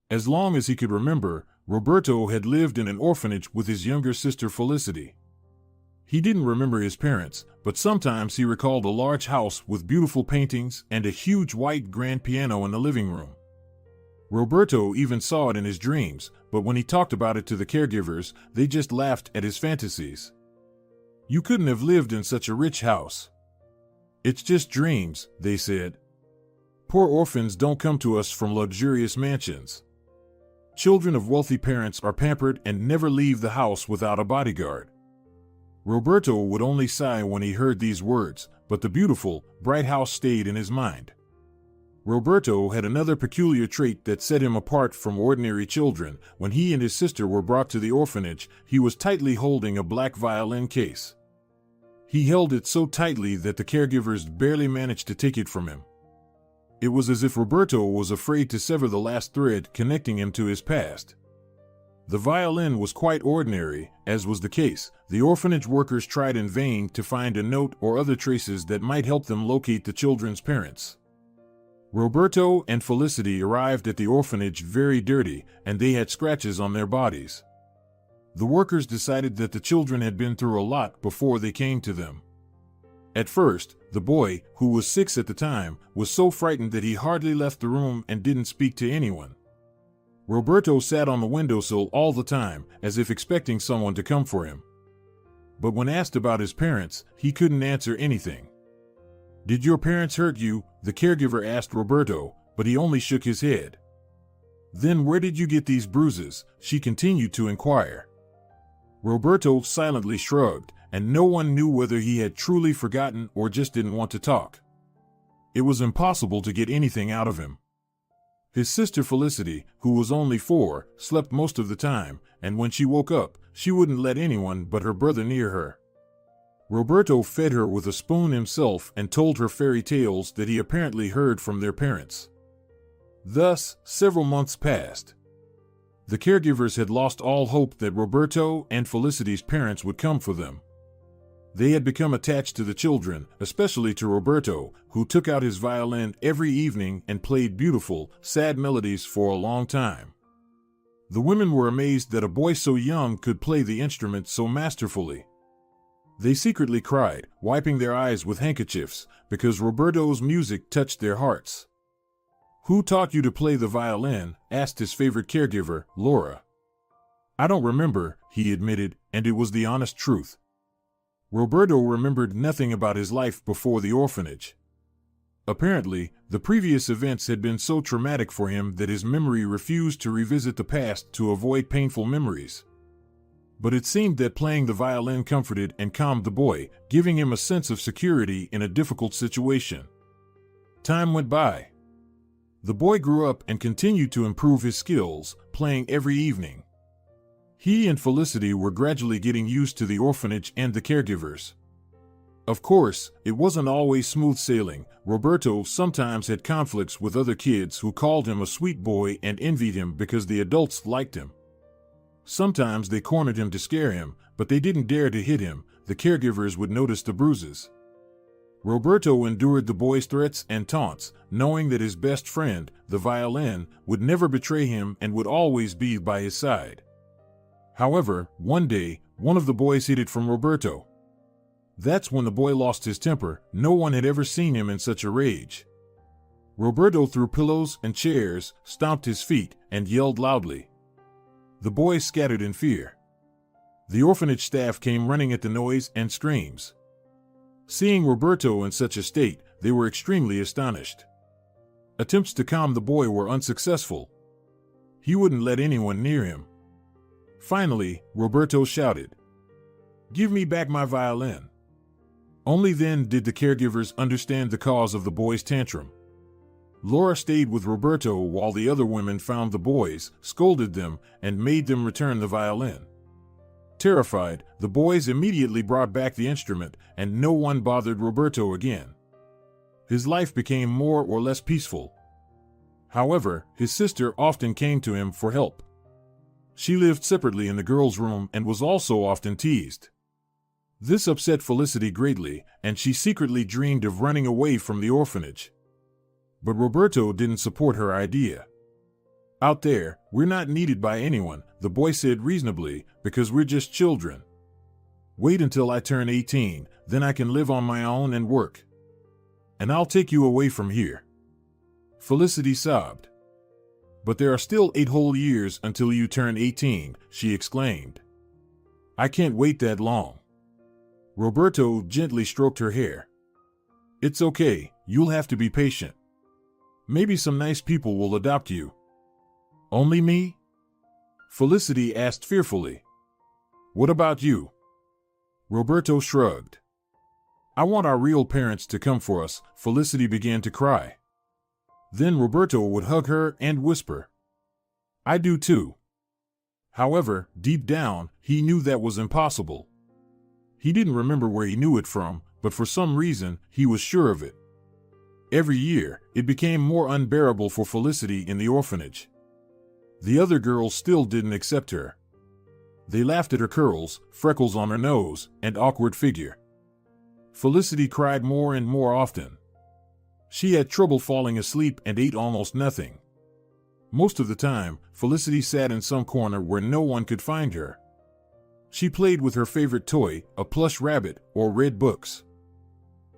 As long as he could remember, Roberto had lived in an orphanage with his younger sister Felicity. He didn't remember his parents, but sometimes he recalled a large house with beautiful paintings and a huge white grand piano in the living room. Roberto even saw it in his dreams, but when he talked about it to the caregivers, they just laughed at his fantasies. "You couldn't have lived in such a rich house. It's just dreams," they said. "Poor orphans don't come to us from luxurious mansions. Children of wealthy parents are pampered and never leave the house without a bodyguard." Roberto would only sigh when he heard these words, but the beautiful, bright house stayed in his mind. Roberto had another peculiar trait that set him apart from ordinary children. When he and his sister were brought to the orphanage, he was tightly holding a black violin case. He held it so tightly that the caregivers barely managed to take it from him. It was as if Roberto was afraid to sever the last thread connecting him to his past. The violin was quite ordinary, as was the case. The orphanage workers tried in vain to find a note or other traces that might help them locate the children's parents. Roberto and Felicity arrived at the orphanage very dirty, and they had scratches on their bodies. The workers decided that the children had been through a lot before they came to them. At first, the boy, who was 6 at the time, was so frightened that he hardly left the room and didn't speak to anyone. Roberto sat on the windowsill all the time, as if expecting someone to come for him. But when asked about his parents, he couldn't answer anything. "Did your parents hurt you?" the caregiver asked Roberto, but he only shook his head. "Then where did you get these bruises?" she continued to inquire. Roberto silently shrugged, and no one knew whether he had truly forgotten or just didn't want to talk. It was impossible to get anything out of him. His sister Felicity, who was only 4, slept most of the time, and when she woke up, she wouldn't let anyone but her brother near her. Roberto fed her with a spoon himself and told her fairy tales that he apparently heard from their parents. Thus, several months passed. The caregivers had lost all hope that Roberto and Felicity's parents would come for them. They had become attached to the children, especially to Roberto, who took out his violin every evening and played beautiful, sad melodies for a long time. The women were amazed that a boy so young could play the instrument so masterfully. They secretly cried, wiping their eyes with handkerchiefs, because Roberto's music touched their hearts. "Who taught you to play the violin?" asked his favorite caregiver, Laura. "I don't remember," he admitted, and it was the honest truth. Roberto remembered nothing about his life before the orphanage. Apparently, the previous events had been so traumatic for him that his memory refused to revisit the past to avoid painful memories. But it seemed that playing the violin comforted and calmed the boy, giving him a sense of security in a difficult situation. Time went by. The boy grew up and continued to improve his skills, playing every evening. He and Felicity were gradually getting used to the orphanage and the caregivers. Of course, it wasn't always smooth sailing. Roberto sometimes had conflicts with other kids who called him a sweet boy and envied him because the adults liked him. Sometimes they cornered him to scare him, but they didn't dare to hit him. The caregivers would notice the bruises. Roberto endured the boy's threats and taunts, knowing that his best friend, the violin, would never betray him and would always be by his side. However, one day, one of the boys hid it from Roberto. That's when the boy lost his temper. No one had ever seen him in such a rage. Roberto threw pillows and chairs, stomped his feet, and yelled loudly. The boys scattered in fear. The orphanage staff came running at the noise and screams. Seeing Roberto in such a state, they were extremely astonished. Attempts to calm the boy were unsuccessful. He wouldn't let anyone near him. Finally, Roberto shouted, "Give me back my violin." Only then did the caregivers understand the cause of the boy's tantrum. Laura stayed with Roberto while the other women found the boys, scolded them, and made them return the violin. Terrified, the boys immediately brought back the instrument, and no one bothered Roberto again. His life became more or less peaceful. However, his sister often came to him for help. She lived separately in the girls' room and was also often teased. This upset Felicity greatly, and she secretly dreamed of running away from the orphanage. But Roberto didn't support her idea. Out there, we're not needed by anyone, the boy said reasonably, because we're just children. Wait until I turn 18, then I can live on my own and work. And I'll take you away from here. Felicity sobbed. But there are still 8 whole years until you turn 18, she exclaimed. I can't wait that long. Roberto gently stroked her hair. It's okay, you'll have to be patient. Maybe some nice people will adopt you. Only me? Felicity asked fearfully. What about you? Roberto shrugged. I want our real parents to come for us. Felicity began to cry. Then Roberto would hug her and whisper, I do too. However, deep down, he knew that was impossible. He didn't remember where he knew it from, but for some reason, he was sure of it. Every year, it became more unbearable for Felicity in the orphanage. The other girls still didn't accept her. They laughed at her curls, freckles on her nose, and awkward figure. Felicity cried more and more often. She had trouble falling asleep and ate almost nothing. Most of the time, Felicity sat in some corner where no one could find her. She played with her favorite toy, a plush rabbit, or read books.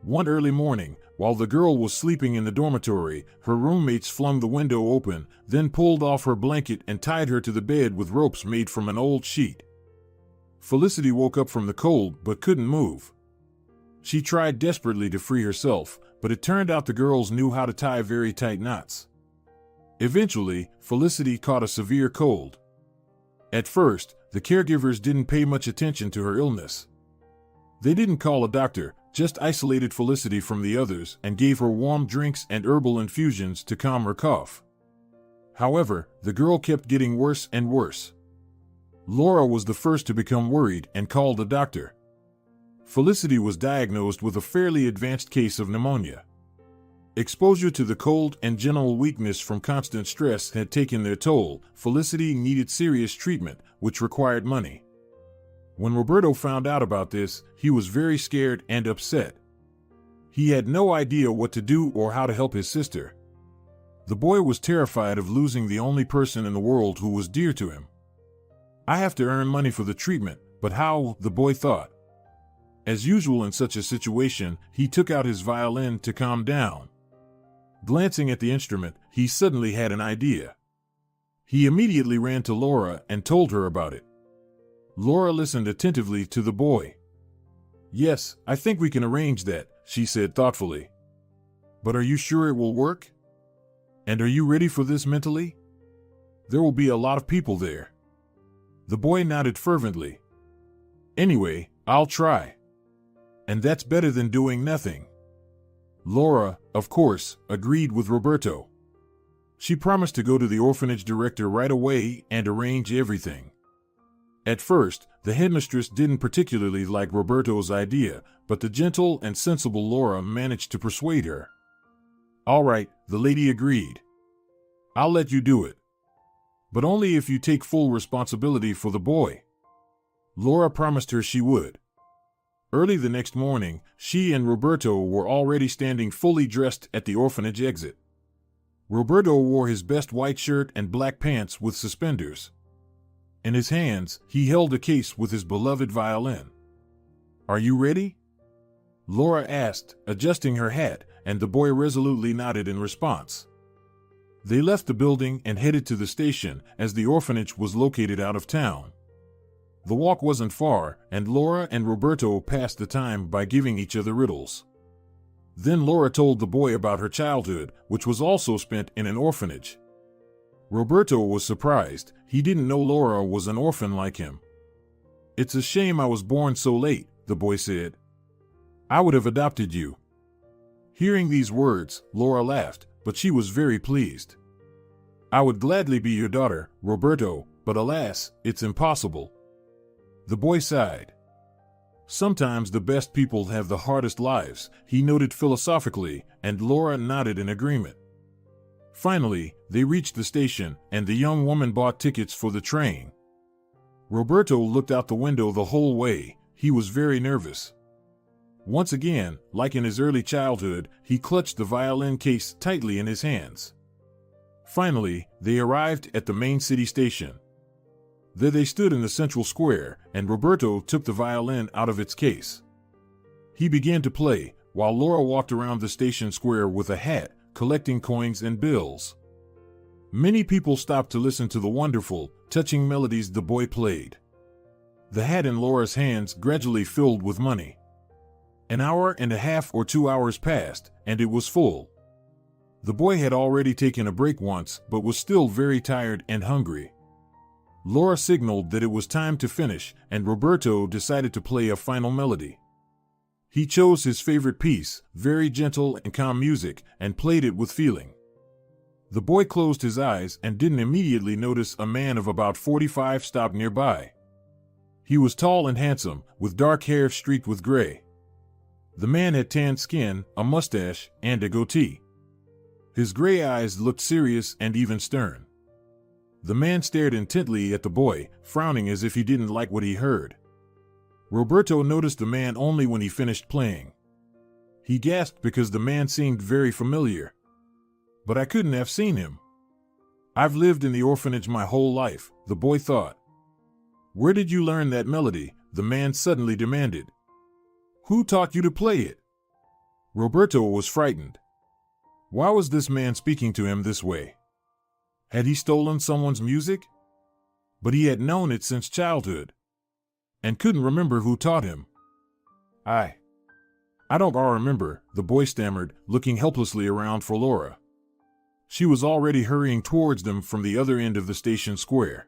One early morning, while the girl was sleeping in the dormitory, her roommates flung the window open, then pulled off her blanket and tied her to the bed with ropes made from an old sheet. Felicity woke up from the cold but couldn't move. She tried desperately to free herself, but it turned out the girls knew how to tie very tight knots. Eventually, Felicity caught a severe cold. At first, the caregivers didn't pay much attention to her illness. They didn't call a doctor, just isolated Felicity from the others and gave her warm drinks and herbal infusions to calm her cough. However, the girl kept getting worse and worse. Laura was the first to become worried and called a doctor. Felicity was diagnosed with a fairly advanced case of pneumonia. Exposure to the cold and general weakness from constant stress had taken their toll. Felicity needed serious treatment, which required money. When Roberto found out about this, he was very scared and upset. He had no idea what to do or how to help his sister. The boy was terrified of losing the only person in the world who was dear to him. I have to earn money for the treatment, but how? The boy thought. As usual in such a situation, he took out his violin to calm down. Glancing at the instrument, he suddenly had an idea. He immediately ran to Laura and told her about it. Laura listened attentively to the boy. Yes, I think we can arrange that, she said thoughtfully. But are you sure it will work? And are you ready for this mentally? There will be a lot of people there. The boy nodded fervently. Anyway, I'll try. And that's better than doing nothing. Laura, of course, agreed with Roberto. She promised to go to the orphanage director right away and arrange everything. At first, the headmistress didn't particularly like Roberto's idea, but the gentle and sensible Laura managed to persuade her. All right, the lady agreed. I'll let you do it. But only if you take full responsibility for the boy. Laura promised her she would. Early the next morning, she and Roberto were already standing fully dressed at the orphanage exit. Roberto wore his best white shirt and black pants with suspenders. In his hands, he held a case with his beloved violin. Are you ready? Laura asked, adjusting her hat, and the boy resolutely nodded in response. They left the building and headed to the station, as the orphanage was located out of town. The walk wasn't far, and Laura and Roberto passed the time by giving each other riddles. Then Laura told the boy about her childhood, which was also spent in an orphanage. Roberto was surprised. He didn't know Laura was an orphan like him. It's a shame I was born so late, the boy said. I would have adopted you. Hearing these words, Laura laughed, but she was very pleased. I would gladly be your daughter, Roberto, but alas, it's impossible. The boy sighed. Sometimes the best people have the hardest lives, he noted philosophically, and Laura nodded in agreement. Finally, they reached the station, and the young woman bought tickets for the train. Roberto looked out the window the whole way. He was very nervous. Once again, like in his early childhood, he clutched the violin case tightly in his hands. Finally, they arrived at the main city station. There they stood in the central square, and Roberto took the violin out of its case. He began to play, while Laura walked around the station square with a hat, collecting coins and bills. Many people stopped to listen to the wonderful, touching melodies the boy played. The hat in Laura's hands gradually filled with money. An hour and a half or 2 hours passed, and it was full. The boy had already taken a break once, but was still very tired and hungry. Laura signaled that it was time to finish, and Roberto decided to play a final melody. He chose his favorite piece, very gentle and calm music, and played it with feeling. The boy closed his eyes and didn't immediately notice a man of about 45 stopped nearby. He was tall and handsome, with dark hair streaked with gray. The man had tanned skin, a mustache, and a goatee. His gray eyes looked serious and even stern. The man stared intently at the boy, frowning as if he didn't like what he heard. Roberto noticed the man only when he finished playing. He gasped because the man seemed very familiar. But I couldn't have seen him. I've lived in the orphanage my whole life, the boy thought. Where did you learn that melody? The man suddenly demanded. Who taught you to play it? Roberto was frightened. Why was this man speaking to him this way? Had he stolen someone's music? But he had known it since childhood, and couldn't remember who taught him. I don't remember, the boy stammered, looking helplessly around for Laura. She was already hurrying towards them from the other end of the station square.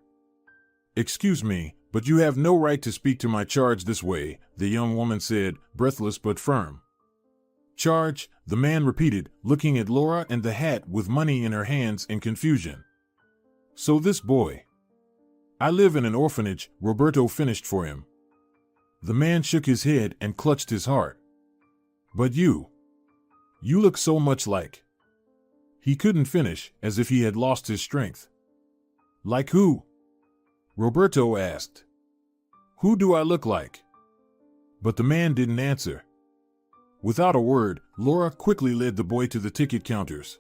Excuse me, but you have no right to speak to my charge this way, the young woman said, breathless but firm. Charge, the man repeated, looking at Laura and the hat with money in her hands in confusion. So this boy. I live in an orphanage, Roberto finished for him. The man shook his head and clutched his heart. But you look so much like. He couldn't finish, as if he had lost his strength. Like who? Roberto asked. Who do I look like? But the man didn't answer. Without a word, Laura quickly led the boy to the ticket counters.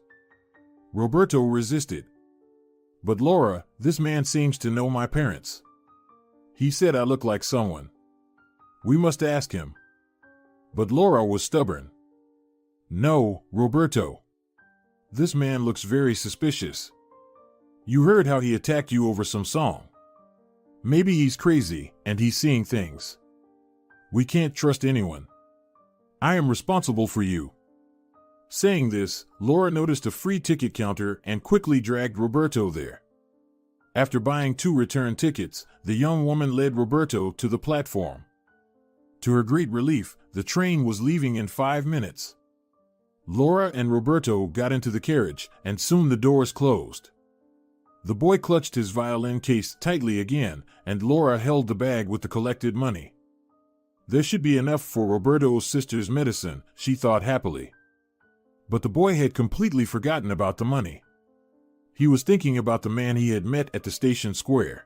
Roberto resisted. But Laura, this man seems to know my parents. He said I look like someone. We must ask him. But Laura was stubborn. No, Roberto. This man looks very suspicious. You heard how he attacked you over some song. Maybe he's crazy, and he's seeing things. We can't trust anyone. I am responsible for you. Saying this, Laura noticed a free ticket counter and quickly dragged Roberto there. After buying 2 return tickets, the young woman led Roberto to the platform. To her great relief, the train was leaving in 5 minutes. Laura and Roberto got into the carriage, and soon the doors closed. The boy clutched his violin case tightly again, and Laura held the bag with the collected money. There should be enough for Roberto's sister's medicine, she thought happily. But the boy had completely forgotten about the money. He was thinking about the man he had met at the station square.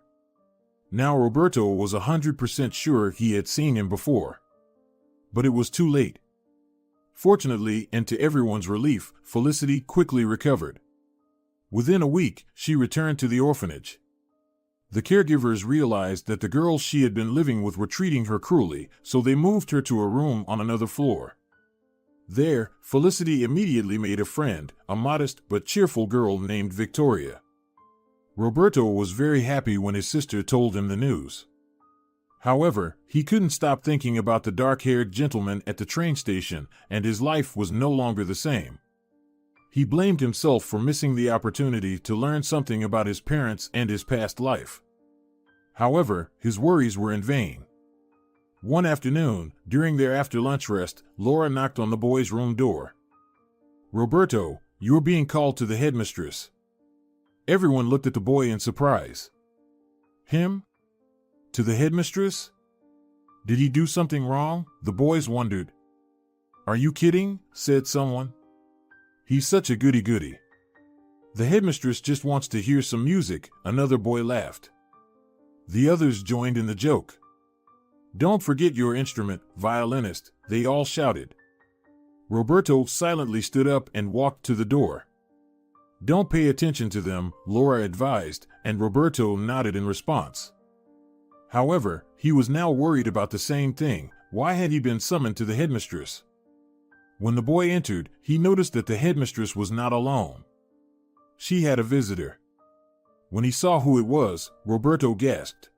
Now Roberto was 100% sure he had seen him before. But it was too late. Fortunately, and to everyone's relief, Felicity quickly recovered. Within a week, she returned to the orphanage. The caregivers realized that the girls she had been living with were treating her cruelly, so they moved her to a room on another floor. There, Felicity immediately made a friend, a modest but cheerful girl named Victoria. Roberto was very happy when his sister told him the news. However, he couldn't stop thinking about the dark-haired gentleman at the train station, and his life was no longer the same. He blamed himself for missing the opportunity to learn something about his parents and his past life. However, his worries were in vain. One afternoon, during their after-lunch rest, Laura knocked on the boy's room door. Roberto, you're being called to the headmistress. Everyone looked at the boy in surprise. Him? To the headmistress? Did he do something wrong? The boys wondered. Are you kidding? Said someone. He's such a goody-goody. The headmistress just wants to hear some music, another boy laughed. The others joined in the joke. Don't forget your instrument, violinist, they all shouted. Roberto silently stood up and walked to the door. Don't pay attention to them, Laura advised, and Roberto nodded in response. However, he was now worried about the same thing. Why had he been summoned to the headmistress? When the boy entered, he noticed that the headmistress was not alone. She had a visitor. When he saw who it was, Roberto gasped.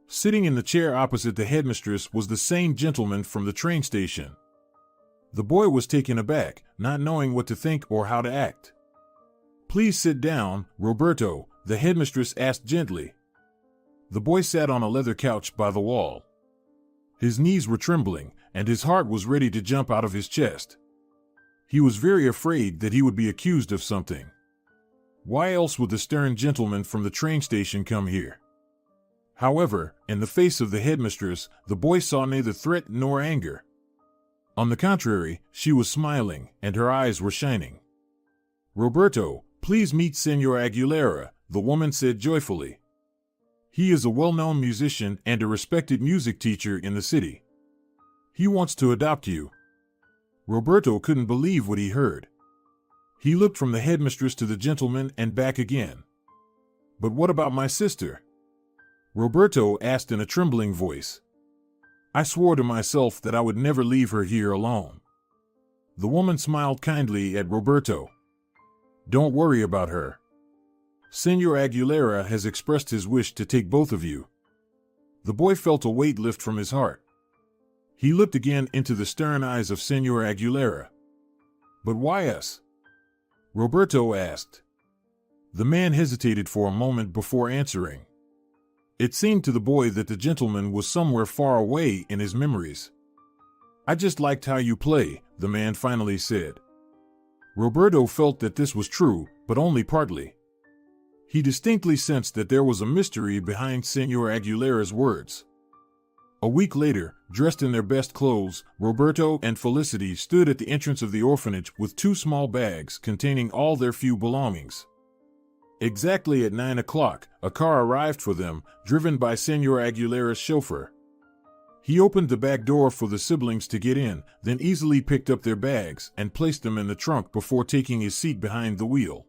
Sitting in the chair opposite the headmistress was the same gentleman from the train station. The boy was taken aback, not knowing what to think or how to act. "Please sit down, Roberto," the headmistress asked gently. The boy sat on a leather couch by the wall. His knees were trembling, and his heart was ready to jump out of his chest. He was very afraid that he would be accused of something. Why else would the stern gentleman from the train station come here? However, in the face of the headmistress, the boy saw neither threat nor anger. On the contrary, she was smiling, and her eyes were shining. "Roberto, please meet Senor Aguilera," the woman said joyfully. "He is a well-known musician and a respected music teacher in the city. He wants to adopt you." Roberto couldn't believe what he heard. He looked from the headmistress to the gentleman and back again. "But what about my sister?" Roberto asked in a trembling voice. "I swore to myself that I would never leave her here alone." The woman smiled kindly at Roberto. "Don't worry about her. Senor Aguilera has expressed his wish to take both of you." The boy felt a weight lift from his heart. He looked again into the stern eyes of Senor Aguilera. "But why us?" Roberto asked. The man hesitated for a moment before answering. It seemed to the boy that the gentleman was somewhere far away in his memories. "I just liked how you play," the man finally said. Roberto felt that this was true, but only partly. He distinctly sensed that there was a mystery behind Senor Aguilera's words. A week later, dressed in their best clothes, Roberto and Felicity stood at the entrance of the orphanage with 2 small bags containing all their few belongings. Exactly at 9 o'clock, a car arrived for them, driven by Senor Aguilera's chauffeur. He opened the back door for the siblings to get in, then easily picked up their bags and placed them in the trunk before taking his seat behind the wheel.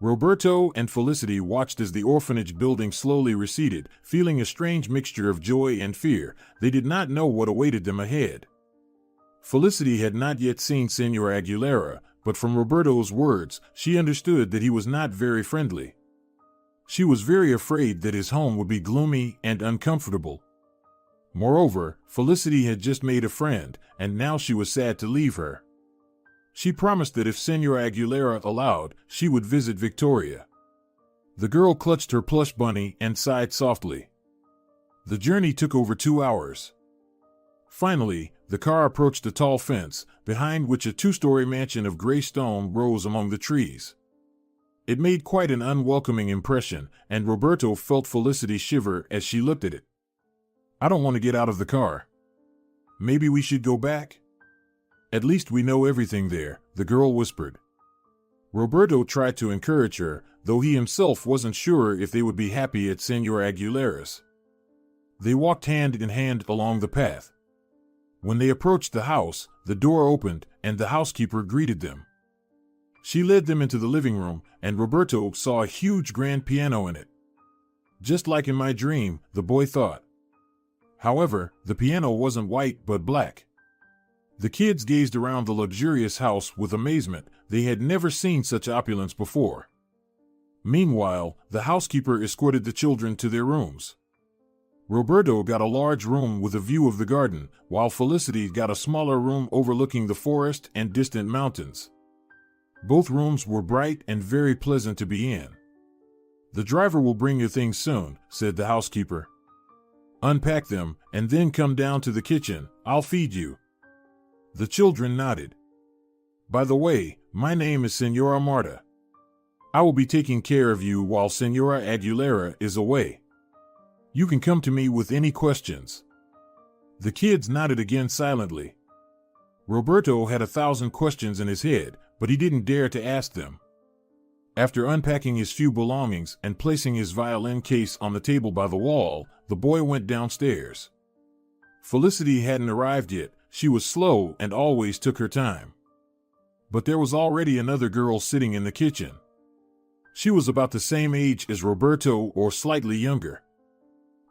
Roberto and Felicity watched as the orphanage building slowly receded, feeling a strange mixture of joy and fear. They did not know what awaited them ahead. Felicity had not yet seen Senor Aguilera, but from Roberto's words, she understood that he was not very friendly. She was very afraid that his home would be gloomy and uncomfortable. Moreover, Felicity had just made a friend, and now she was sad to leave her. She promised that if Senor Aguilera allowed, she would visit Victoria. The girl clutched her plush bunny and sighed softly. The journey took over 2 hours. Finally, the car approached a tall fence, behind which a 2-story mansion of gray stone rose among the trees. It made quite an unwelcoming impression, and Roberto felt Felicity shiver as she looked at it. "I don't want to get out of the car. Maybe we should go back? At least we know everything there," the girl whispered. Roberto tried to encourage her, though he himself wasn't sure if they would be happy at Senor Aguilera's. They walked hand in hand along the path. When they approached the house, the door opened, and the housekeeper greeted them. She led them into the living room, and Roberto saw a huge grand piano in it. Just like in my dream, the boy thought. However, the piano wasn't white but black. The kids gazed around the luxurious house with amazement. They had never seen such opulence before. Meanwhile, the housekeeper escorted the children to their rooms. Roberto got a large room with a view of the garden, while Felicity got a smaller room overlooking the forest and distant mountains. Both rooms were bright and very pleasant to be in. "The driver will bring your things soon," said the housekeeper. "Unpack them, and then come down to the kitchen. I'll feed you." The children nodded. "By the way, my name is Senora Marta. I will be taking care of you while Senora Aguilera is away. You can come to me with any questions." The kids nodded again silently. Roberto had 1,000 questions in his head, but he didn't dare to ask them. After unpacking his few belongings and placing his violin case on the table by the wall, the boy went downstairs. Felicity hadn't arrived yet. She was slow and always took her time. But there was already another girl sitting in the kitchen. She was about the same age as Roberto or slightly younger.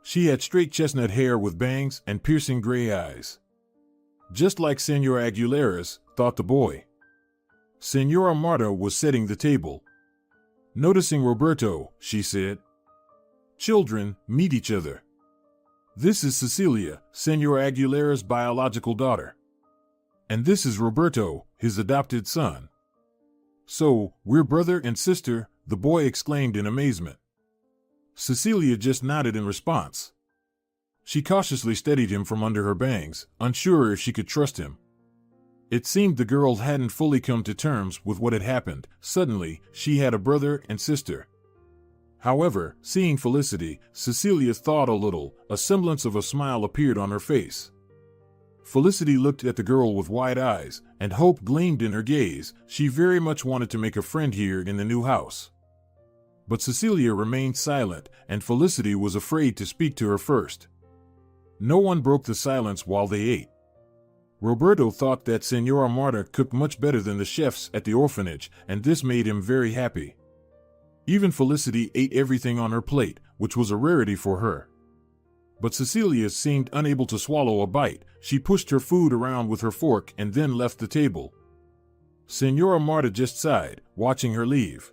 She had straight chestnut hair with bangs and piercing gray eyes. Just like Señora Aguilera's, thought the boy. Señora Marta was setting the table. Noticing Roberto, she said, "Children, meet each other. This is Cecilia, Señora Aguilera's biological daughter. And this is Roberto, his adopted son." "So, we're brother and sister?" the boy exclaimed in amazement. Cecilia just nodded in response. She cautiously steadied him from under her bangs, unsure if she could trust him. It seemed the girl hadn't fully come to terms with what had happened. Suddenly, she had a brother and sister. However, seeing Felicity, Cecilia thawed a little. A semblance of a smile appeared on her face. Felicity looked at the girl with wide eyes, and hope gleamed in her gaze. She very much wanted to make a friend here in the new house. But Cecilia remained silent, and Felicity was afraid to speak to her first. No one broke the silence while they ate. Roberto thought that Señora Marta cooked much better than the chefs at the orphanage, and this made him very happy. Even Felicity ate everything on her plate, which was a rarity for her. But Cecilia seemed unable to swallow a bite. She pushed her food around with her fork and then left the table. Señora Marta just sighed, watching her leave.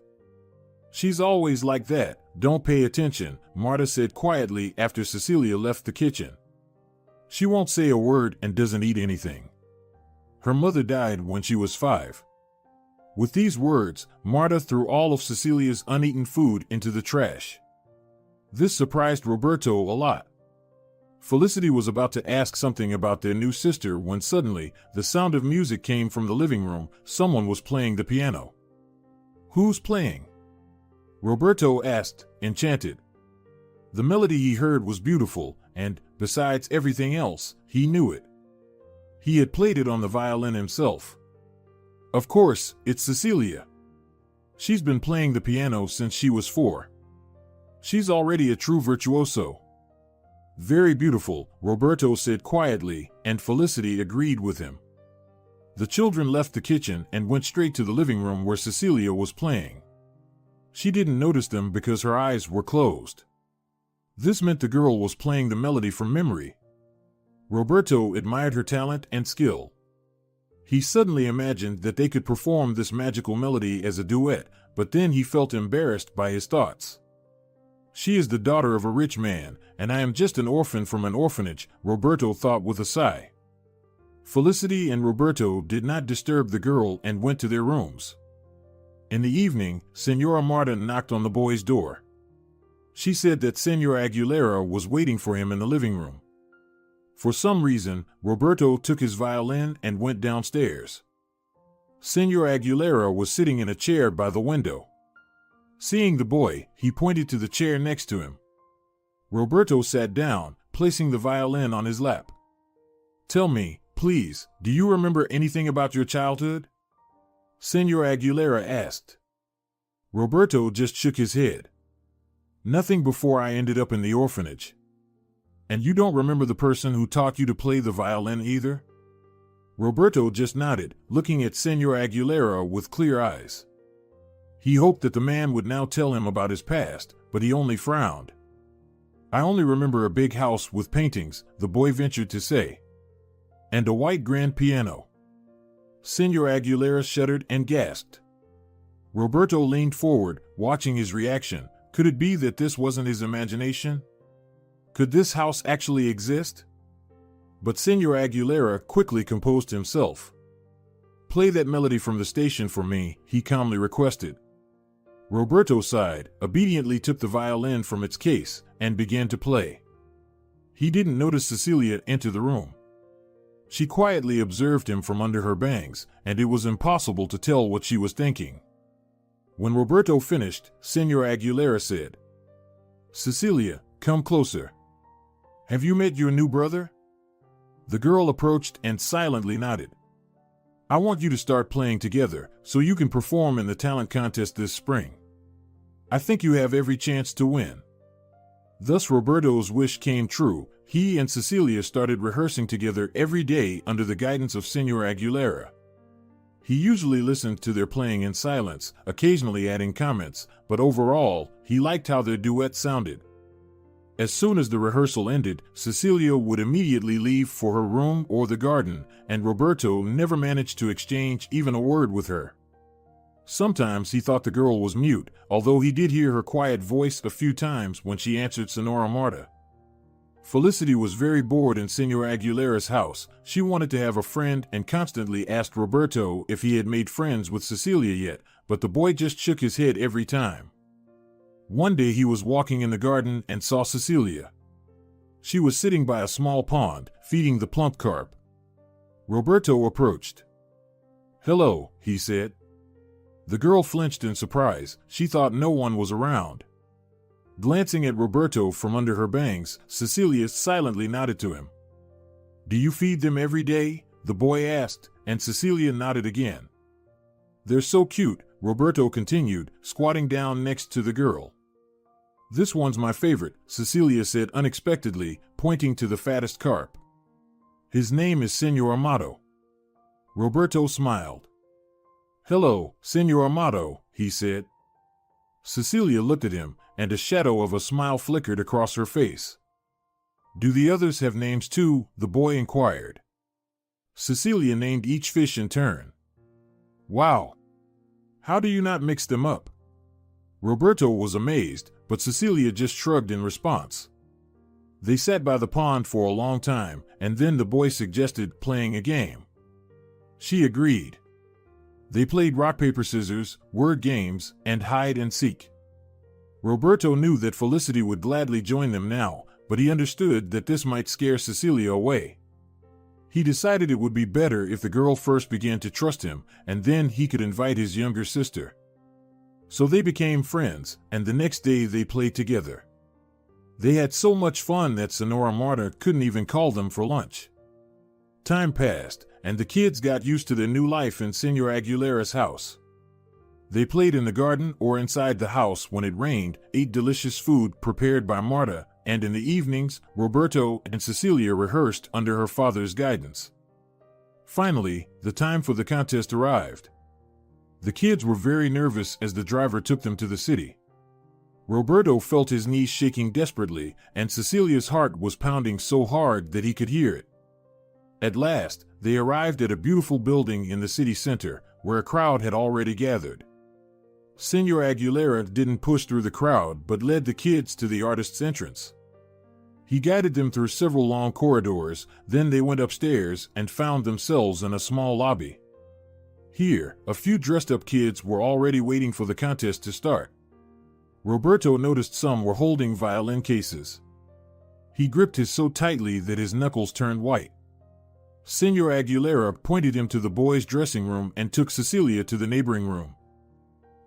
"She's always like that, don't pay attention," Marta said quietly after Cecilia left the kitchen. "She won't say a word and doesn't eat anything. Her mother died when she was 5. With these words, Marta threw all of Cecilia's uneaten food into the trash. This surprised Roberto a lot. Felicity was about to ask something about their new sister when suddenly, the sound of music came from the living room. Someone was playing the piano. "Who's playing?" Roberto asked, enchanted. The melody he heard was beautiful, and, besides everything else, he knew it. He had played it on the violin himself. "Of course, it's Cecilia. She's been playing the piano since she was 4. She's already a true virtuoso." "Very beautiful," Roberto said quietly, and Felicity agreed with him. The children left the kitchen and went straight to the living room where Cecilia was playing. She didn't notice them because her eyes were closed. This meant the girl was playing the melody from memory. Roberto admired her talent and skill. He suddenly imagined that they could perform this magical melody as a duet, but then he felt embarrassed by his thoughts. "She is the daughter of a rich man, and I am just an orphan from an orphanage," Roberto thought with a sigh. Felicity and Roberto did not disturb the girl and went to their rooms. In the evening, Señora Marta knocked on the boy's door. She said that Señora Aguilera was waiting for him in the living room. For some reason, Roberto took his violin and went downstairs. Señora Aguilera was sitting in a chair by the window. Seeing the boy, he pointed to the chair next to him. Roberto sat down, placing the violin on his lap. "Tell me, please, do you remember anything about your childhood?" Señora Aguilera asked. Roberto just shook his head. "Nothing before I ended up in the orphanage." "And you don't remember the person who taught you to play the violin either?" Roberto just nodded, looking at Señora Aguilera with clear eyes. He hoped that the man would now tell him about his past, but he only frowned. "I only remember a big house with paintings," the boy ventured to say. "And a white grand piano." Señora Aguilera shuddered and gasped. Roberto leaned forward, watching his reaction. Could it be that this wasn't his imagination? Could this house actually exist? But Señora Aguilera quickly composed himself. "Play that melody from the station for me," he calmly requested. Roberto sighed, obediently took the violin from its case, and began to play. He didn't notice Cecilia enter the room. She quietly observed him from under her bangs, and it was impossible to tell what she was thinking. When Roberto finished, Señora Aguilera said, "Cecilia, come closer. Have you met your new brother?" The girl approached and silently nodded. "I want you to start playing together, so you can perform in the talent contest this spring. I think you have every chance to win." Thus Roberto's wish came true. He and Cecilia started rehearsing together every day under the guidance of Señora Aguilera. He usually listened to their playing in silence, occasionally adding comments, but overall, he liked how their duet sounded. As soon as the rehearsal ended, Cecilia would immediately leave for her room or the garden, and Roberto never managed to exchange even a word with her. Sometimes he thought the girl was mute, although he did hear her quiet voice a few times when she answered Sonora Marta. Felicity was very bored in Senor Aguilera's house. She wanted to have a friend and constantly asked Roberto if he had made friends with Cecilia yet, but the boy just shook his head every time. One day he was walking in the garden and saw Cecilia. She was sitting by a small pond, feeding the plump carp. Roberto approached. "Hello," he said. The girl flinched in surprise. She thought no one was around. Glancing at Roberto from under her bangs, Cecilia silently nodded to him. "Do you feed them every day?" the boy asked, and Cecilia nodded again. "They're so cute," Roberto continued, squatting down next to the girl. "This one's my favorite," Cecilia said unexpectedly, pointing to the fattest carp. "His name is Senor Amato." Roberto smiled. "Hello, Senor Amato," he said. Cecilia looked at him, and a shadow of a smile flickered across her face. "Do the others have names too?" the boy inquired. Cecilia named each fish in turn. "Wow! How do you not mix them up?" Roberto was amazed, but Cecilia just shrugged in response. They sat by the pond for a long time, and then the boy suggested playing a game. She agreed. They played rock, paper, scissors, word games, and hide and seek. Roberto knew that Felicity would gladly join them now, but he understood that this might scare Cecilia away. He decided it would be better if the girl first began to trust him, and then he could invite his younger sister. So they became friends, and the next day they played together. They had so much fun that Sonora Marta couldn't even call them for lunch. Time passed, and the kids got used to their new life in Senor Aguilera's house. They played in the garden or inside the house when it rained, ate delicious food prepared by Marta, and in the evenings, Roberto and Cecilia rehearsed under her father's guidance. Finally, the time for the contest arrived. The kids were very nervous as the driver took them to the city. Roberto felt his knees shaking desperately, and Cecilia's heart was pounding so hard that he could hear it. At last, they arrived at a beautiful building in the city center, where a crowd had already gathered. Senor Aguilera didn't push through the crowd but led the kids to the artist's entrance. He guided them through several long corridors, then they went upstairs and found themselves in a small lobby. Here, a few dressed-up kids were already waiting for the contest to start. Roberto noticed some were holding violin cases. He gripped his so tightly that his knuckles turned white. Senor Aguilera pointed him to the boys' dressing room and took Cecilia to the neighboring room.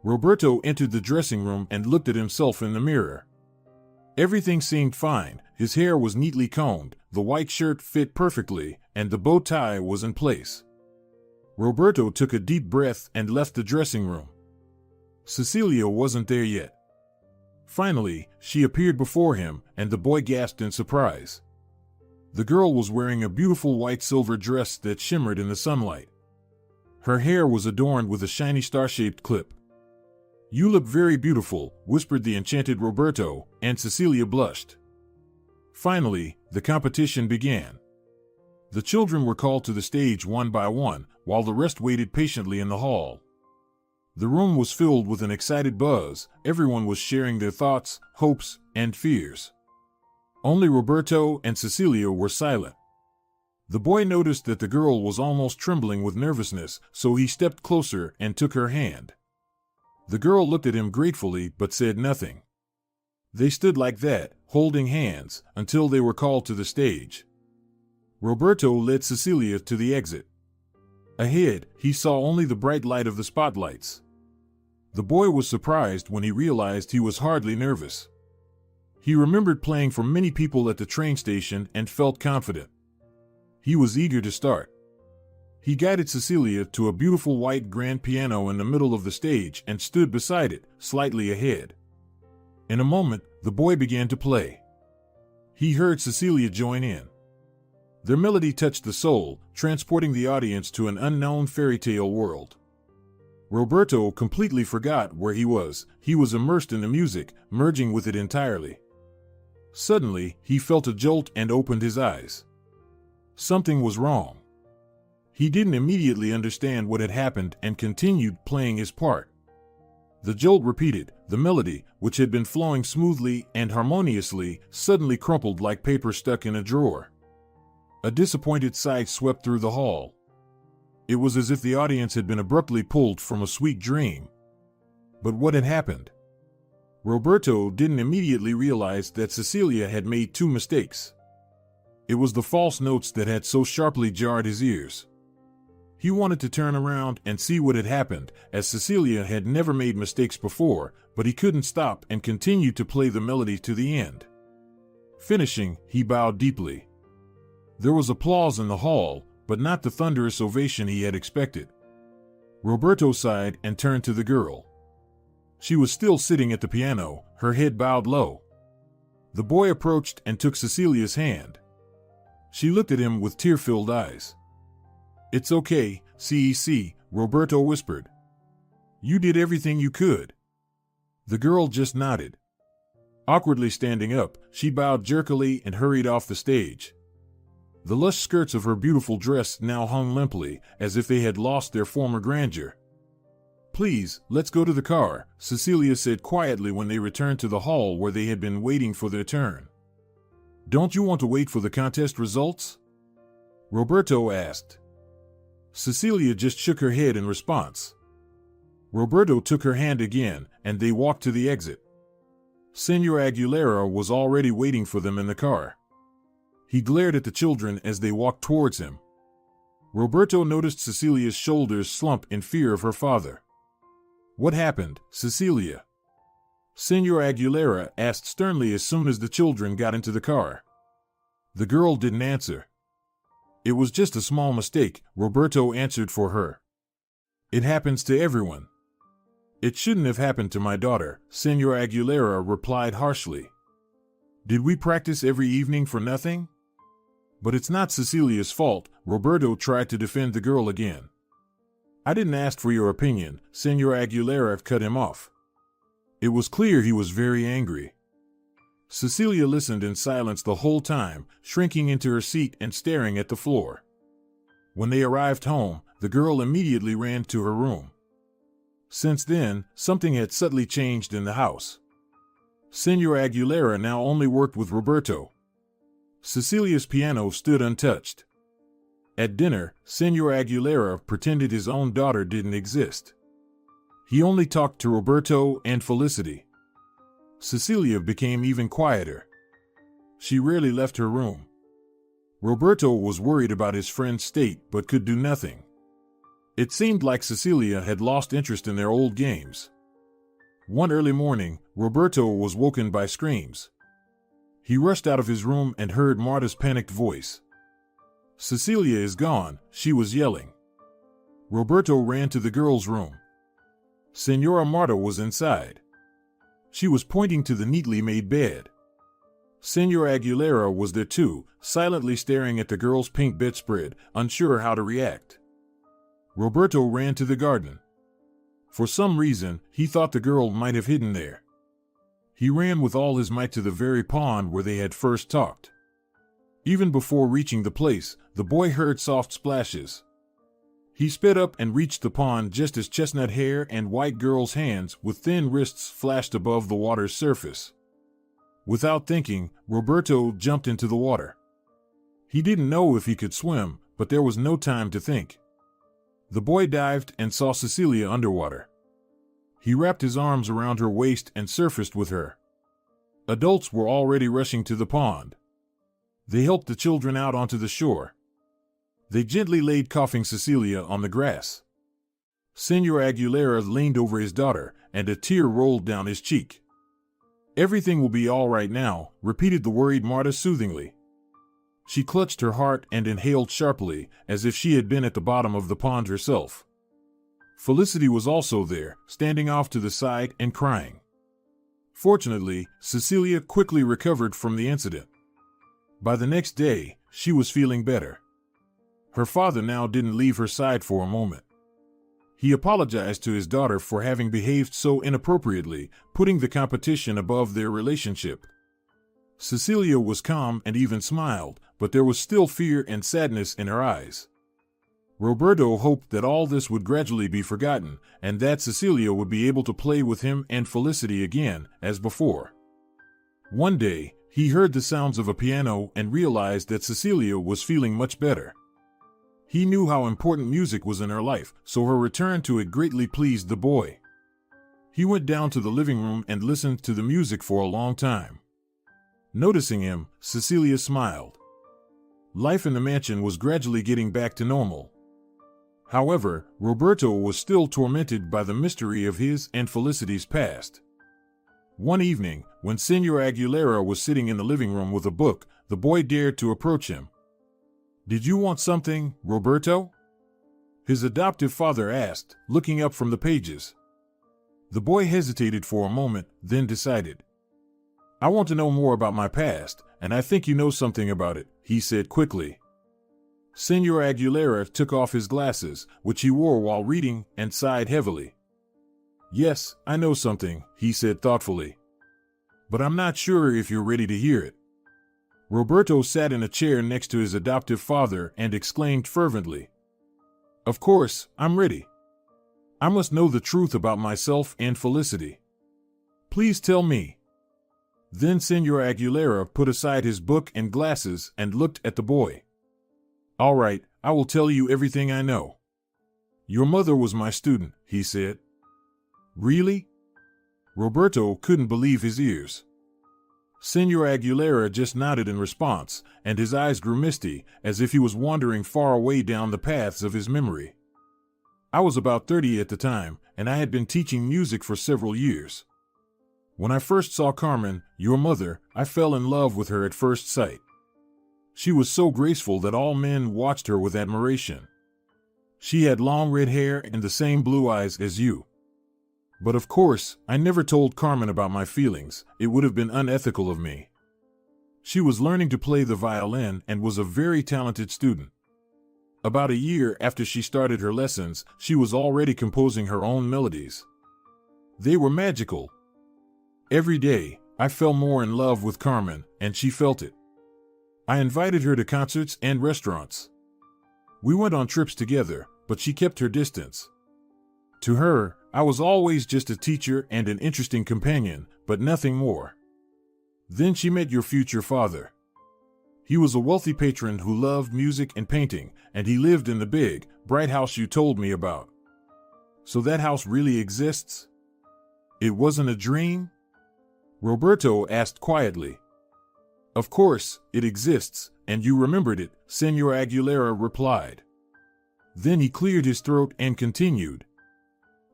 Roberto entered the dressing room and looked at himself in the mirror. Everything seemed fine. His hair was neatly combed, the white shirt fit perfectly, and the bow tie was in place. Roberto took a deep breath and left the dressing room. Cecilia wasn't there yet. Finally, she appeared before him, and the boy gasped in surprise. The girl was wearing a beautiful white silver dress that shimmered in the sunlight. Her hair was adorned with a shiny star-shaped clip. "You look very beautiful," whispered the enchanted Roberto, and Cecilia blushed. Finally, the competition began. The children were called to the stage one by one, while the rest waited patiently in the hall. The room was filled with an excited buzz. Everyone was sharing their thoughts, hopes, and fears. Only Roberto and Cecilia were silent. The boy noticed that the girl was almost trembling with nervousness, so he stepped closer and took her hand. The girl looked at him gratefully but said nothing. They stood like that, holding hands, until they were called to the stage. Roberto led Cecilia to the exit. Ahead, he saw only the bright light of the spotlights. The boy was surprised when he realized he was hardly nervous. He remembered playing for many people at the train station and felt confident. He was eager to start. He guided Cecilia to a beautiful white grand piano in the middle of the stage and stood beside it, slightly ahead. In a moment, the boy began to play. He heard Cecilia join in. Their melody touched the soul, transporting the audience to an unknown fairy tale world. Roberto completely forgot where he was. He was immersed in the music, merging with it entirely. Suddenly, he felt a jolt and opened his eyes. Something was wrong. He didn't immediately understand what had happened and continued playing his part. The jolt repeated. The melody, which had been flowing smoothly and harmoniously, suddenly crumpled like paper stuck in a drawer. A disappointed sigh swept through the hall. It was as if the audience had been abruptly pulled from a sweet dream. But what had happened? Roberto didn't immediately realize that Cecilia had made two mistakes. It was the false notes that had so sharply jarred his ears. He wanted to turn around and see what had happened, as Cecilia had never made mistakes before, but he couldn't stop and continued to play the melody to the end. Finishing, he bowed deeply. There was applause in the hall, but not the thunderous ovation he had expected. Roberto sighed and turned to the girl. She was still sitting at the piano, her head bowed low. The boy approached and took Cecilia's hand. She looked at him with tear-filled eyes. "It's okay, CEC," Roberto whispered. "You did everything you could." The girl just nodded. Awkwardly standing up, she bowed jerkily and hurried off the stage. The lush skirts of her beautiful dress now hung limply, as if they had lost their former grandeur. "Please, let's go to the car," Cecilia said quietly when they returned to the hall where they had been waiting for their turn. "Don't you want to wait for the contest results?" Roberto asked. Cecilia just shook her head in response. Roberto took her hand again, and they walked to the exit. Senor Aguilera was already waiting for them in the car. He glared at the children as they walked towards him. Roberto noticed Cecilia's shoulders slump in fear of her father. "What happened, Cecilia?" Senor Aguilera asked sternly as soon as the children got into the car. The girl didn't answer. "It was just a small mistake," Roberto answered for her. "It happens to everyone." "It shouldn't have happened to my daughter," Senor Aguilera replied harshly. "Did we practice every evening for nothing?" "But it's not Cecilia's fault," Roberto tried to defend the girl again. "I didn't ask for your opinion," Senor Aguilera cut him off. It was clear he was very angry. Cecilia listened in silence the whole time, shrinking into her seat and staring at the floor. When they arrived home, the girl immediately ran to her room. Since then, something had subtly changed in the house. Senor Aguilera now only worked with Roberto. Cecilia's piano stood untouched. At dinner, Senor Aguilera pretended his own daughter didn't exist. He only talked to Roberto and Felicity. Cecilia became even quieter. She rarely left her room. Roberto was worried about his friend's state but could do nothing. It seemed like Cecilia had lost interest in their old games. One early morning, Roberto was woken by screams. He rushed out of his room and heard Marta's panicked voice. "Cecilia is gone," she was yelling. Roberto ran to the girl's room. Senora Marta was inside. She was pointing to the neatly made bed. Senor Aguilera was there too, silently staring at the girl's pink bedspread, unsure how to react. Roberto ran to the garden. For some reason, he thought the girl might have hidden there. He ran with all his might to the very pond where they had first talked. Even before reaching the place, the boy heard soft splashes. He sped up and reached the pond just as chestnut hair and white girl's hands with thin wrists flashed above the water's surface. Without thinking, Roberto jumped into the water. He didn't know if he could swim, but there was no time to think. The boy dived and saw Cecilia underwater. He wrapped his arms around her waist and surfaced with her. Adults were already rushing to the pond. They helped the children out onto the shore. They gently laid coughing Cecilia on the grass. Senor Aguilera leaned over his daughter, and a tear rolled down his cheek. "Everything will be all right now," repeated the worried Marta soothingly. She clutched her heart and inhaled sharply, as if she had been at the bottom of the pond herself. Felicity was also there, standing off to the side and crying. Fortunately, Cecilia quickly recovered from the incident. By the next day, she was feeling better. Her father now didn't leave her side for a moment. He apologized to his daughter for having behaved so inappropriately, putting the competition above their relationship. Cecilia was calm and even smiled, but there was still fear and sadness in her eyes. Roberto hoped that all this would gradually be forgotten, and that Cecilia would be able to play with him and Felicity again, as before. One day, he heard the sounds of a piano and realized that Cecilia was feeling much better. He knew how important music was in her life, so her return to it greatly pleased the boy. He went down to the living room and listened to the music for a long time. Noticing him, Cecilia smiled. Life in the mansion was gradually getting back to normal. However, Roberto was still tormented by the mystery of his and Felicity's past. One evening, when Senor Aguilera was sitting in the living room with a book, the boy dared to approach him. "Did you want something, Roberto?" his adoptive father asked, looking up from the pages. The boy hesitated for a moment, then decided. "I want to know more about my past, and I think you know something about it," he said quickly. Senor Aguilera took off his glasses, which he wore while reading, and sighed heavily. "Yes, I know something," he said thoughtfully. "But I'm not sure if you're ready to hear it." Roberto sat in a chair next to his adoptive father and exclaimed fervently, "Of course, I'm ready. I must know the truth about myself and Felicity. Please tell me." Then Senor Aguilera put aside his book and glasses and looked at the boy. "All right, I will tell you everything I know. Your mother was my student," he said. "Really?" Roberto couldn't believe his ears. Senor Aguilera just nodded in response, and his eyes grew misty, as if he was wandering far away down the paths of his memory. "I was about 30 at the time, and I had been teaching music for several years. When I first saw Carmen, your mother, I fell in love with her at first sight. She was so graceful that all men watched her with admiration. She had long red hair and the same blue eyes as you. But of course, I never told Carmen about my feelings. It would have been unethical of me. She was learning to play the violin and was a very talented student. About a year after she started her lessons, she was already composing her own melodies. They were magical. Every day, I fell more in love with Carmen, and she felt it. I invited her to concerts and restaurants. We went on trips together, but she kept her distance. To her, I was always just a teacher and an interesting companion, but nothing more. Then she met your future father. He was a wealthy patron who loved music and painting, and he lived in the big, bright house you told me about. So that house really exists? It wasn't a dream? Roberto asked quietly. Of course, it exists, and you remembered it, Senor Aguilera replied. Then he cleared his throat and continued.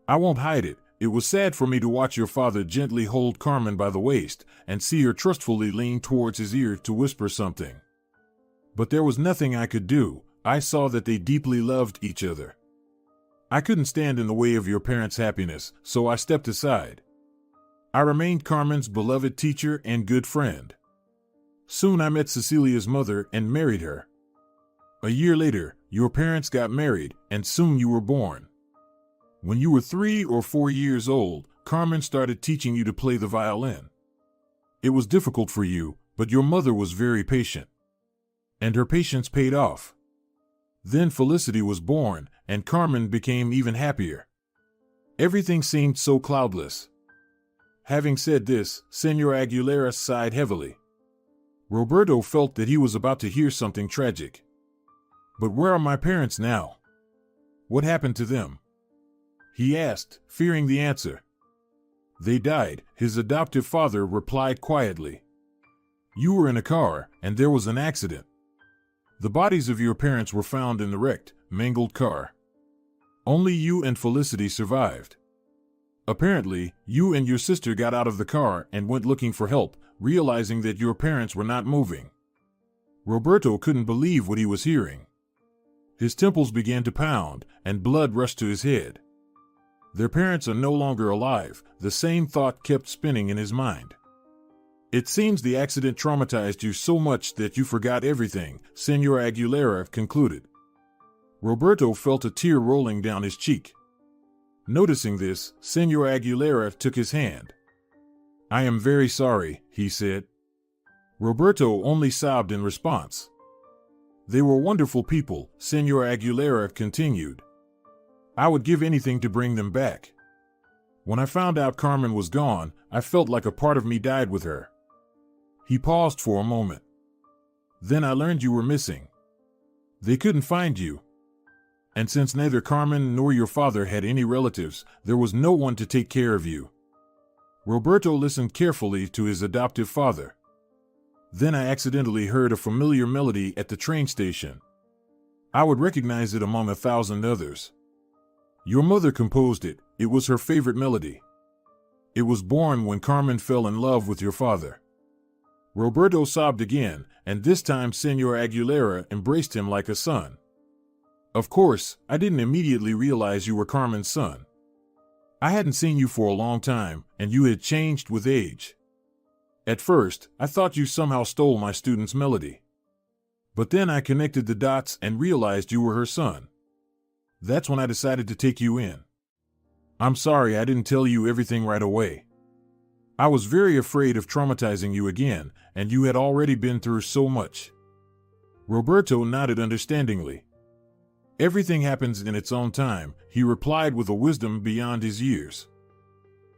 I won't hide it. It was sad for me to watch your father gently hold Carmen by the waist and see her trustfully lean towards his ear to whisper something. But there was nothing I could do. I saw that they deeply loved each other. I couldn't stand in the way of your parents' happiness, so I stepped aside. I remained Carmen's beloved teacher and good friend. Soon I met Cecilia's mother and married her. A year later, your parents got married, and soon you were born. When you were 3 or 4 years old, Carmen started teaching you to play the violin. It was difficult for you, but your mother was very patient. And her patience paid off. Then Felicity was born, and Carmen became even happier. Everything seemed so cloudless. Having said this, Senor Aguilera sighed heavily. Roberto felt that he was about to hear something tragic. But where are my parents now? What happened to them? He asked, fearing the answer. They died, his adoptive father replied quietly. You were in a car, and there was an accident. The bodies of your parents were found in the wrecked, mangled car. Only you and Felicity survived. Apparently, you and your sister got out of the car and went looking for help, realizing that your parents were not moving. Roberto couldn't believe what he was hearing. His temples began to pound, and blood rushed to his head. Their parents are no longer alive, the same thought kept spinning in his mind. It seems the accident traumatized you so much that you forgot everything, Senor Aguilera concluded. Roberto felt a tear rolling down his cheek. Noticing this, Senor Aguilera took his hand. I am very sorry, he said. Roberto only sobbed in response. They were wonderful people, Senor Aguilera continued. I would give anything to bring them back. When I found out Carmen was gone, I felt like a part of me died with her. He paused for a moment. Then I learned you were missing. They couldn't find you. And since neither Carmen nor your father had any relatives, there was no one to take care of you. Roberto listened carefully to his adoptive father. Then I accidentally heard a familiar melody at the train station. I would recognize it among 1,000 others. Your mother composed it. It was her favorite melody. It was born when Carmen fell in love with your father. Roberto sobbed again, and this time Senor Aguilera embraced him like a son. Of course, I didn't immediately realize you were Carmen's son. I hadn't seen you for a long time, and you had changed with age. At first, I thought you somehow stole my student's melody. But then I connected the dots and realized you were her son. That's when I decided to take you in. I'm sorry I didn't tell you everything right away. I was very afraid of traumatizing you again, and you had already been through so much. Roberto nodded understandingly. Everything happens in its own time, he replied with a wisdom beyond his years.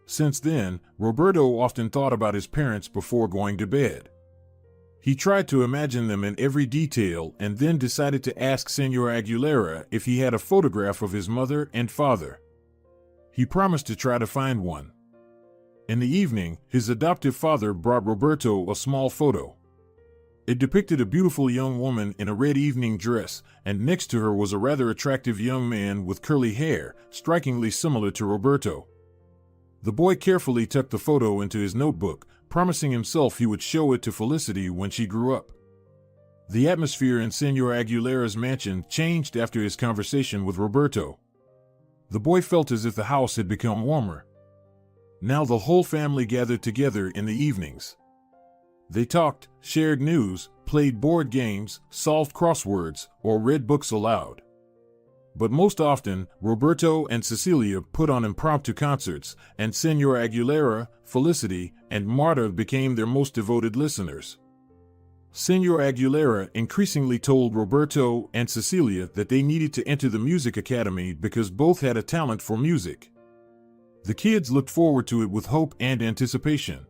Since then, Roberto often thought about his parents before going to bed. He tried to imagine them in every detail and then decided to ask Senor Aguilera if he had a photograph of his mother and father. He promised to try to find one. In the evening, his adoptive father brought Roberto a small photo. It depicted a beautiful young woman in a red evening dress, and next to her was a rather attractive young man with curly hair, strikingly similar to Roberto. The boy carefully tucked the photo into his notebook, promising himself he would show it to Felicity when she grew up. The atmosphere in Senor Aguilera's mansion changed after his conversation with Roberto. The boy felt as if the house had become warmer. Now the whole family gathered together in the evenings. They talked, shared news, played board games, solved crosswords, or read books aloud. But most often, Roberto and Cecilia put on impromptu concerts, and Senor Aguilera, Felicity, and Marta became their most devoted listeners. Senor Aguilera increasingly told Roberto and Cecilia that they needed to enter the music academy because both had a talent for music. The kids looked forward to it with hope and anticipation.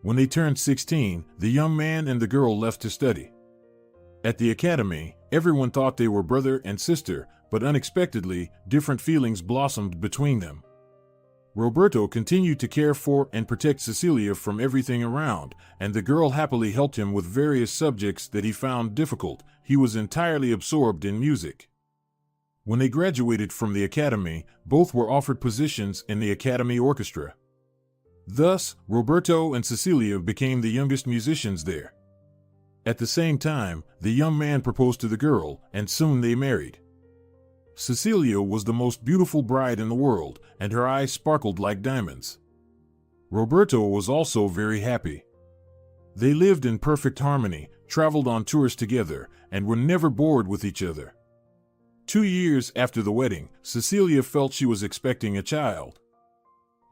When they turned 16, the young man and the girl left to study. At the academy, everyone thought they were brother and sister, but unexpectedly, different feelings blossomed between them. Roberto continued to care for and protect Cecilia from everything around, and the girl happily helped him with various subjects that he found difficult. He was entirely absorbed in music. When they graduated from the academy, both were offered positions in the academy orchestra. Thus, Roberto and Cecilia became the youngest musicians there. At the same time, the young man proposed to the girl, and soon they married. Cecilia was the most beautiful bride in the world, and her eyes sparkled like diamonds. Roberto was also very happy. They lived in perfect harmony, traveled on tours together, and were never bored with each other. 2 years after the wedding, Cecilia felt she was expecting a child.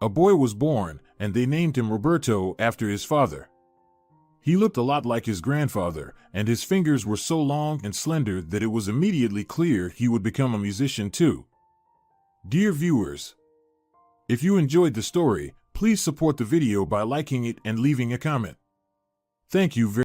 A boy was born, and they named him Roberto after his father. He looked a lot like his grandfather, and his fingers were so long and slender that it was immediately clear he would become a musician too. Dear viewers, if you enjoyed the story, please support the video by liking it and leaving a comment. Thank you very much.